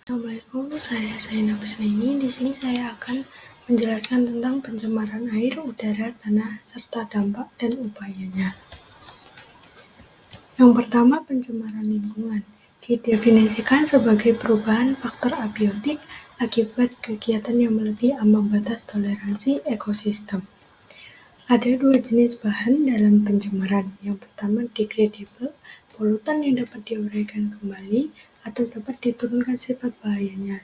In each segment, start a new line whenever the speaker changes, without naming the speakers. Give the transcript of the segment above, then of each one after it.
Assalamualaikum, saya Zainab Husnaini. Di sini saya akan menjelaskan tentang pencemaran air, udara, tanah, serta dampak dan upayanya. Yang pertama, pencemaran lingkungan. Didefinisikan sebagai perubahan faktor abiotik akibat kegiatan yang melebihi ambang batas toleransi ekosistem. Ada dua jenis bahan dalam pencemaran. Yang pertama, degradable, polutan yang dapat diuraikan kembali atau dapat diturunkan sifat bahayanya.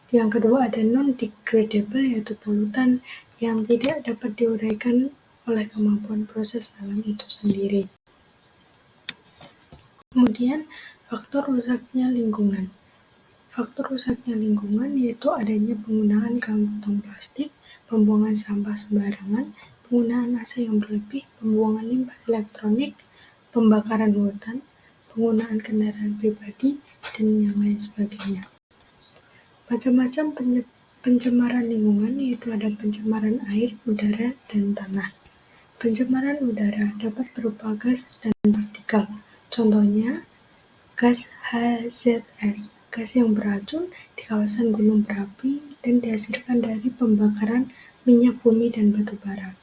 Yang kedua ada non-degradable, yaitu polutan yang tidak dapat diuraikan oleh kemampuan proses alam itu sendiri. Kemudian, faktor rusaknya lingkungan. Faktor rusaknya lingkungan yaitu adanya penggunaan kantong plastik, pembuangan sampah sembarangan, penggunaan AC yang berlebih, pembuangan limbah elektronik, pembakaran hutan, penggunaan kendaraan pribadi, dan yang lain sebagainya. Macam-macam pencemaran lingkungan yaitu ada pencemaran air, udara, dan tanah. Pencemaran udara dapat berupa gas dan partikel. Contohnya, gas HZS, gas yang beracun di kawasan gunung berapi dan dihasilkan dari pembakaran minyak bumi dan batu bara.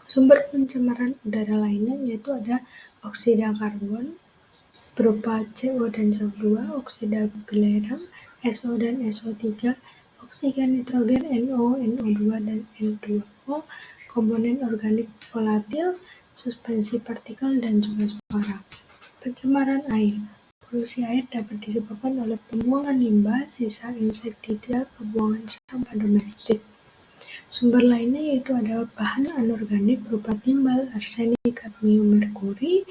Sumber pencemaran udara lainnya yaitu ada oksida karbon berupa CO dan CO2, oksida belerang, SO dan SO3, oksida nitrogen NO, NO2, dan N2O, komponen organik volatil, suspensi partikel, dan juga suara. Pencemaran air. Polusi air dapat disebabkan oleh pembuangan limbah, sisa insektisida, pembuangan sampah domestik. Sumber lainnya yaitu ada bahan anorganik berupa timbal, arsenik, kadmium, merkuri,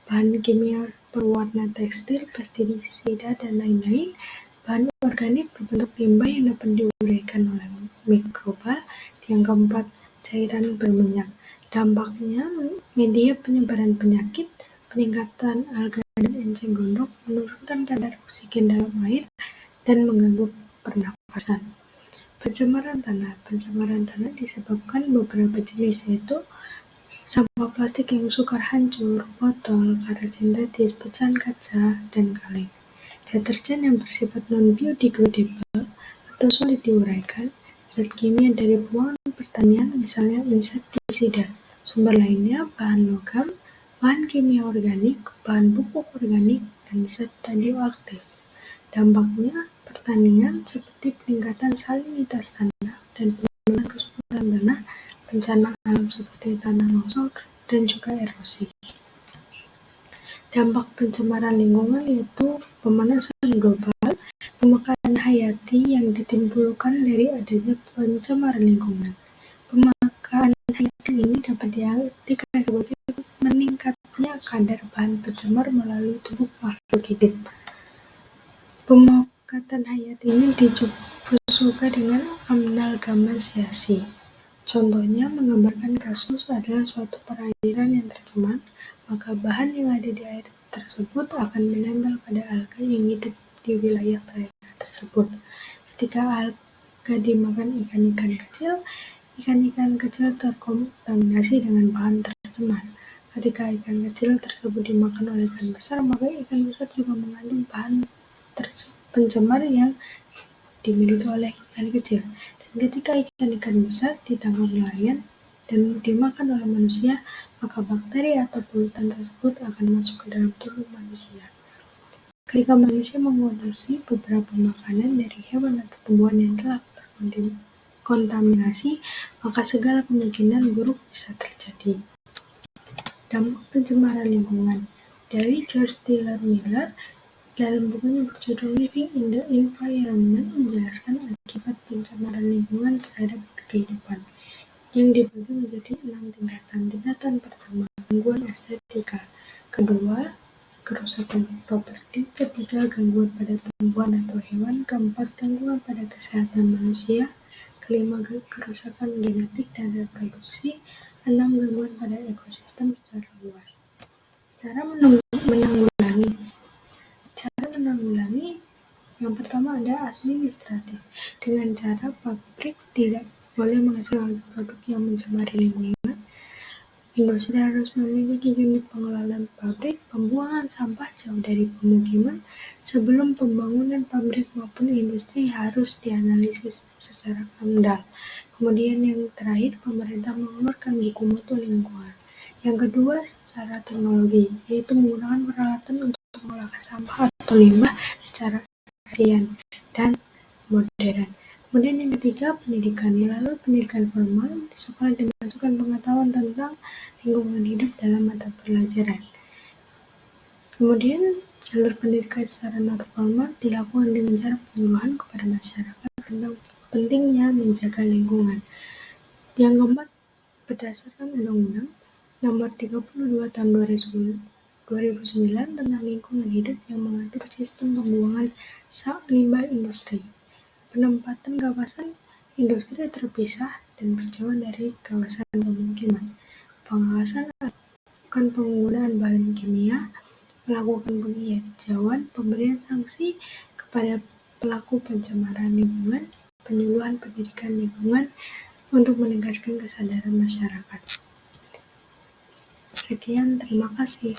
bahan kimia berwarna tekstil, pestisida, dan lain-lain. Bahan organik berbentuk limbah yang dapat diuraikan oleh mikroba. Yang keempat, cairan berminyak. Dampaknya, media penyebaran penyakit, peningkatan alga dan enceng gondok, menurunkan kadar oksigen dalam air, dan mengganggu pernapasan. Pencemaran tanah. Pencemaran tanah disebabkan beberapa jenis, yaitu sampah plastik yang sukar hancur, botol, karet sintetis, pecahan kaca, dan kaleng. Deterjen yang bersifat non-biodegradable atau sulit diuraikan, zat kimia dari buangan pertanian, misalnya insektisida. Sumber lainnya bahan logam, bahan kimia organik, bahan pupuk organik, dan zat radioaktif. Dampaknya, pertanian seperti peningkatan salinitas tanah dan penurunan kesuburan tanah, bencana alam seperti tanah longsor, dan juga erosi. Dampak pencemaran lingkungan yaitu pemanasan global, pemekaran hayati yang ditimbulkan dari adanya pencemaran lingkungan. Pemekaran hayati ini dapat diartikan sebagai meningkatnya kadar bahan pencemar melalui tubuh makhluk hidup. Pemekaran hayati ini juga dengan amalgamasi. Contohnya menggambarkan kasus adalah suatu perairan yang tercemar, maka bahan yang ada di air tersebut akan menempel pada alga yang hidup di wilayah perairan tersebut. Ketika alga dimakan ikan-ikan kecil terkontaminasi dengan bahan tercemar. Ketika ikan kecil tersebut dimakan oleh ikan besar, maka ikan besar juga mengandung bahan pencemar yang dimiliki oleh ikan kecil. Dan ketika ikan-ikan besar ditangkap nelayan dan dimakan oleh manusia, maka bakteri atau polutan tersebut akan masuk ke dalam tubuh manusia. Ketika manusia mengonsumsi beberapa makanan dari hewan atau tumbuhan yang telah terkontaminasi, maka segala kemungkinan buruk bisa terjadi. Dampak pencemaran lingkungan. Dari George Tyler Miller dalam bukunya berjudul Living in the Environment menjelaskan akibat pencemaran lingkungan terhadap kehidupan yang dibagi menjadi 6 tingkatan. Tingkatan pertama, gangguan estetika. Kedua, kerusakan properti. Ketiga, gangguan pada tumbuhan atau hewan. Keempat, gangguan pada kesehatan manusia. Kelima, kerusakan genetik dan reproduksi. 6, gangguan pada ekosistem secara luas. Cara menanggulangi yang pertama ada administratif. Dengan cara pabrik tidak boleh menghasilkan produk yang mencemari lingkungan. Industri harus memiliki unit pengelolaan pabrik pembuangan sampah jauh dari pemukiman. Sebelum pembangunan pabrik maupun industri harus dianalisis secara amdal. Kemudian yang terakhir, pemerintah mengeluarkan buku mutu lingkungan. Yang kedua, secara teknologi, yaitu menggunakan peralatan untuk mengolah sampah atau limbah secara efisien dan modern. Kemudian yang ketiga, pendidikan. Melalui pendidikan formal, di sekolah dimasukkan pengetahuan tentang lingkungan hidup dalam mata pelajaran. Kemudian, jalur pendidikan secara non-formal dilakukan dengan cara penyuluhan kepada masyarakat tentang pentingnya menjaga lingkungan. Yang keempat, berdasarkan Undang-Undang Nomor 32 Tahun 2009 tentang lingkungan hidup yang mengatur sistem pembuangan limbah industri. Penempatan kawasan industri terpisah dan berjauhan dari kawasan pemukiman. Pengawasan akan penggunaan bahan kimia, melakukan penghijauan, pemberian sanksi kepada pelaku pencemaran lingkungan, penyuluhan pendidikan lingkungan untuk meningkatkan kesadaran masyarakat. Sekian, terima kasih.